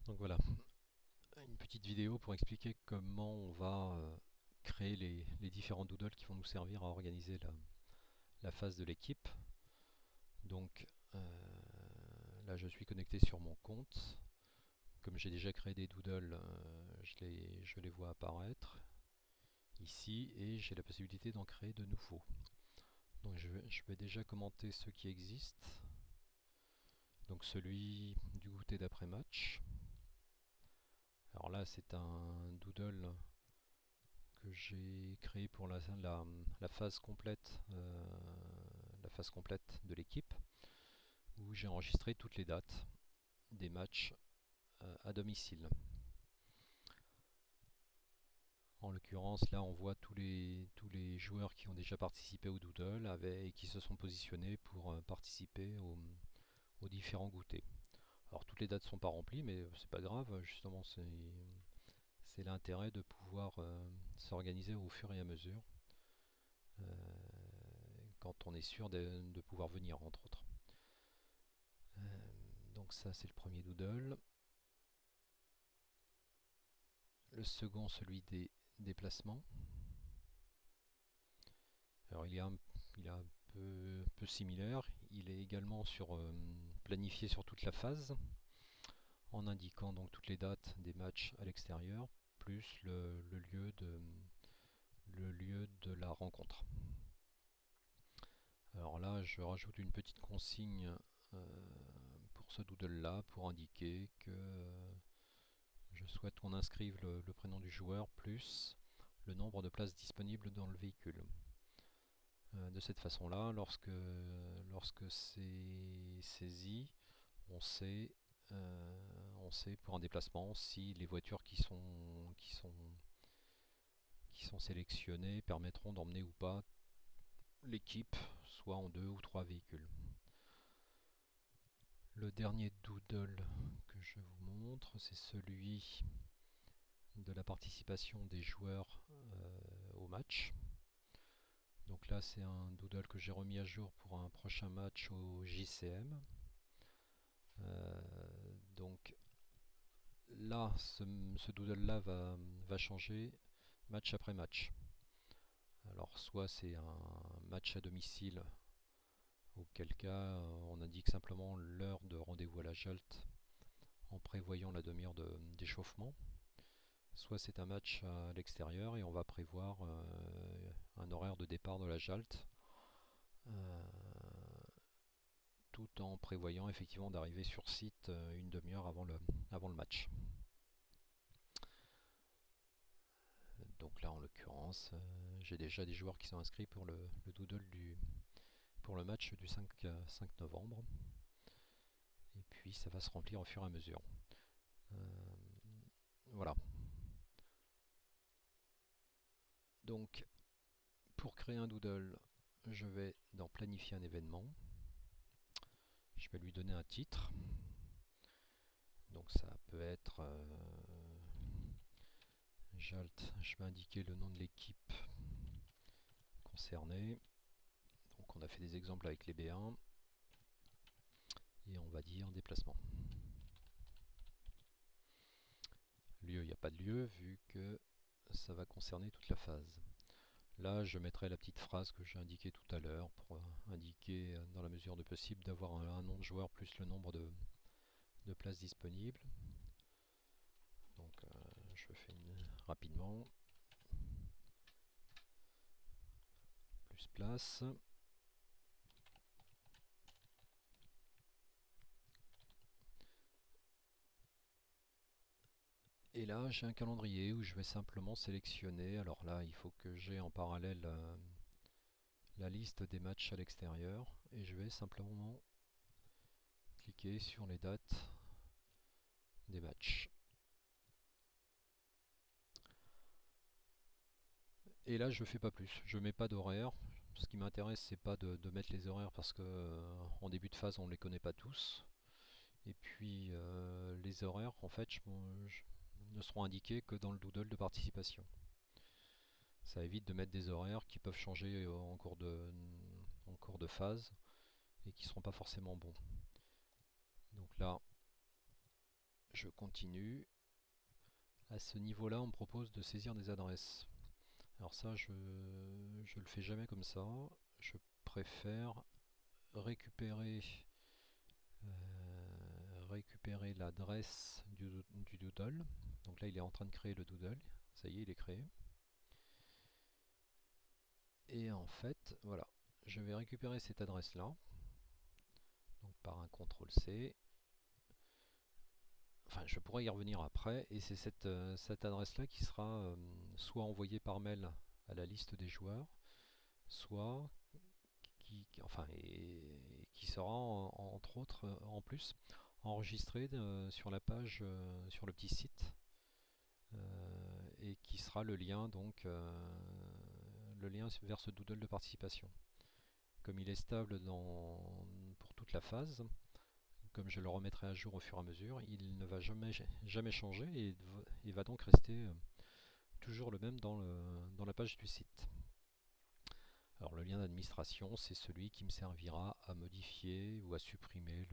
Donc voilà, une petite vidéo pour expliquer comment on va créer les différents doodles qui vont nous servir à organiser la phase de l'équipe. Donc là je suis connecté sur mon compte. Comme j'ai déjà créé des doodles, je les vois apparaître ici et j'ai la possibilité d'en créer de nouveaux. Donc je vais déjà commenter ceux qui existent. Donc celui du goûter d'après-match. Alors là c'est un doodle que j'ai créé pour la phase complète de l'équipe, où j'ai enregistré toutes les dates des matchs à domicile. En l'occurrence, là, on voit tous les joueurs qui ont déjà participé au Doodle et qui se sont positionnés pour participer aux différents goûters. Alors, toutes les dates ne sont pas remplies, mais c'est pas grave. Justement, c'est l'intérêt de pouvoir s'organiser au fur et à mesure quand on est sûr de pouvoir venir, entre autres. Donc ça, c'est le premier Doodle. Le second, celui des déplacements. Alors il est un peu similaire. Il est également planifié sur toute la phase, en indiquant donc toutes les dates des matchs à l'extérieur, plus le lieu de la rencontre. Alors là, je rajoute une petite consigne pour ce doodle-là, pour indiquer que je souhaite qu'on inscrive le prénom du joueur, plus le nombre de places disponibles dans le véhicule. De cette façon-là, lorsque c'est saisi, on sait, on sait pour un déplacement si les voitures qui sont sélectionnées permettront d'emmener ou pas l'équipe, soit en 2 ou 3 véhicules. Le dernier doodle que je vous montre, c'est celui de la participation des joueurs au match. Donc là, c'est un doodle que j'ai remis à jour pour un prochain match au JCM. Donc là, ce doodle-là va changer match après match. Alors soit c'est un match à domicile, auquel cas on indique simplement l'heure de rendez-vous à la JALT en prévoyant la demi-heure d'échauffement. Soit c'est un match à l'extérieur et on va prévoir un horaire de départ de la JALT, tout en prévoyant effectivement d'arriver sur site une demi-heure avant le match. Donc là en l'occurrence, j'ai déjà des joueurs qui sont inscrits pour le doodle pour le match du 5 novembre. Et puis ça va se remplir au fur et à mesure. Voilà. Donc pour créer un doodle, je vais dans planifier un événement. Je vais lui donner un titre. Donc ça peut être JALT. Je vais indiquer le nom de l'équipe concernée. Donc on a fait des exemples avec les B1. Et on va dire déplacement. Lieu, il n'y a pas de lieu vu que ça va concerner toute la phase. Là, je mettrai la petite phrase que j'ai indiquée tout à l'heure pour indiquer, dans la mesure de possible, d'avoir un nom de joueur plus le nombre de places disponibles. Donc, je fais rapidement. Plus place. Et là, j'ai un calendrier où je vais simplement sélectionner. Alors là, il faut que j'ai en parallèle la liste des matchs à l'extérieur. Et je vais simplement cliquer sur les dates des matchs. Et là, je fais pas plus. Je mets pas d'horaire. Ce qui m'intéresse, c'est pas de mettre les horaires parce que en début de phase, on les connaît pas tous. Et puis les horaires, en fait, ne seront indiqués que dans le doodle de participation. Ça évite de mettre des horaires qui peuvent changer en cours de phase et qui ne seront pas forcément bons. Donc là, je continue. À ce niveau-là, on me propose de saisir des adresses. Alors ça, je le fais jamais comme ça. Je préfère récupérer, l'adresse du doodle. Donc là, il est en train de créer le doodle. Ça y est, il est créé. Et en fait, voilà, je vais récupérer cette adresse-là. Donc par un CTRL-C. Enfin, je pourrais y revenir après. Et c'est cette adresse-là qui sera soit envoyée par mail à la liste des joueurs, soit qui sera entre autres en plus enregistré sur la page, sur le petit site, et qui sera le lien vers ce doodle de participation. Comme il est stable pour toute la phase, comme je le remettrai à jour au fur et à mesure, il ne va jamais changer et il va donc rester toujours le même dans la page du site. Alors le lien d'administration, c'est celui qui me servira à modifier ou à supprimer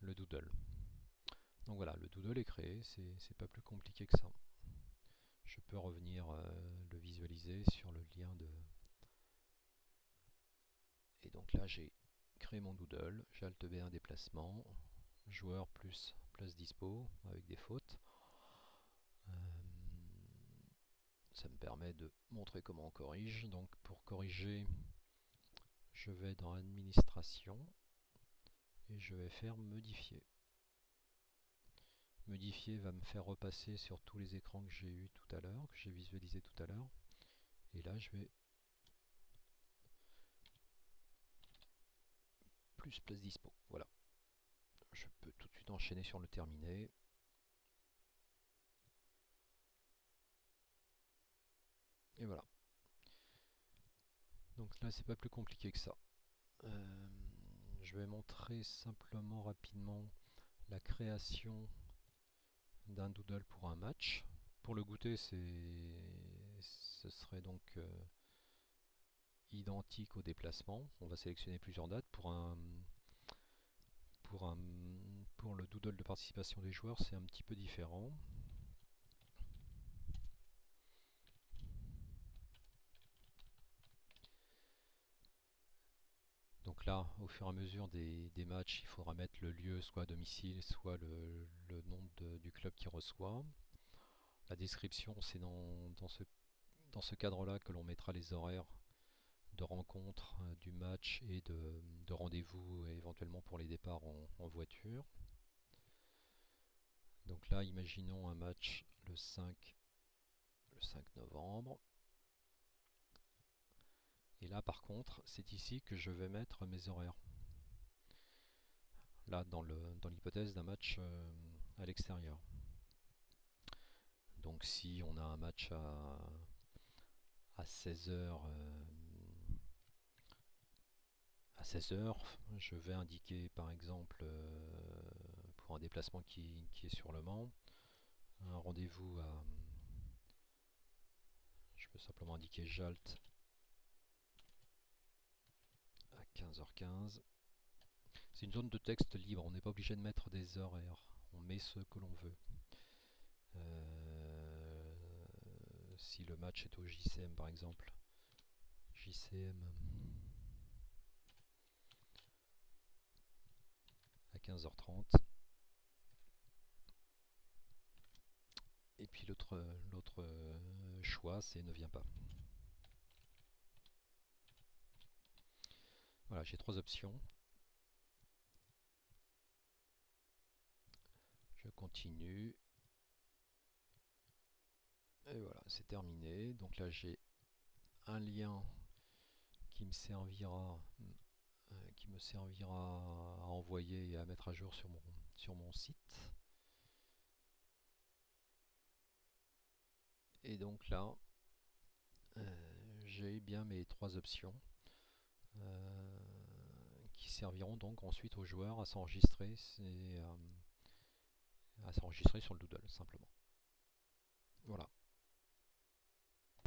le doodle. Donc voilà, le doodle est créé, c'est pas plus compliqué que ça. Je peux revenir le visualiser sur le lien de... Et donc là j'ai créé mon doodle, j'ai Alt B1 déplacement, joueur plus place dispo avec des fautes. Ça me permet de montrer comment on corrige. Donc pour corriger, je vais dans administration et je vais faire modifier. Modifier va me faire repasser sur tous les écrans que j'ai eu tout à l'heure, que j'ai visualisé tout à l'heure. Et là je vais plus place dispo. Voilà. Je peux tout de suite enchaîner sur le terminé. Et voilà. Donc là c'est pas plus compliqué que ça. Je vais montrer simplement rapidement la création d'un doodle pour un match. Pour le goûter, ce serait donc identique au déplacement. On va sélectionner plusieurs dates. Pour le doodle de participation des joueurs, c'est un petit peu différent. Donc là, au fur et à mesure des matchs, il faudra mettre le lieu, soit à domicile, soit le nom du club qui reçoit. La description, c'est dans ce cadre-là que l'on mettra les horaires de rencontre, du match et de rendez-vous, éventuellement pour les départs en voiture. Donc là, imaginons un match le 5 novembre. Et là, par contre, c'est ici que je vais mettre mes horaires. Là, dans l'hypothèse d'un match à l'extérieur. Donc si on a un match à 16h, je vais indiquer par exemple, pour un déplacement qui est sur Le Mans, un rendez-vous je peux simplement indiquer JALT à 15h15. C'est une zone de texte libre, on n'est pas obligé de mettre des horaires, on met ce que l'on veut. Si le match est au JCM par exemple, JCM à 15h30. Et puis l'autre choix, c'est ne vient pas. Voilà, j'ai trois options. Je continue. Et voilà, c'est terminé. Donc là, j'ai un lien qui me servira à envoyer et à mettre à jour sur mon site. Et donc là, j'ai bien mes trois options qui serviront donc ensuite aux joueurs à s'enregistrer sur le doodle simplement. Voilà.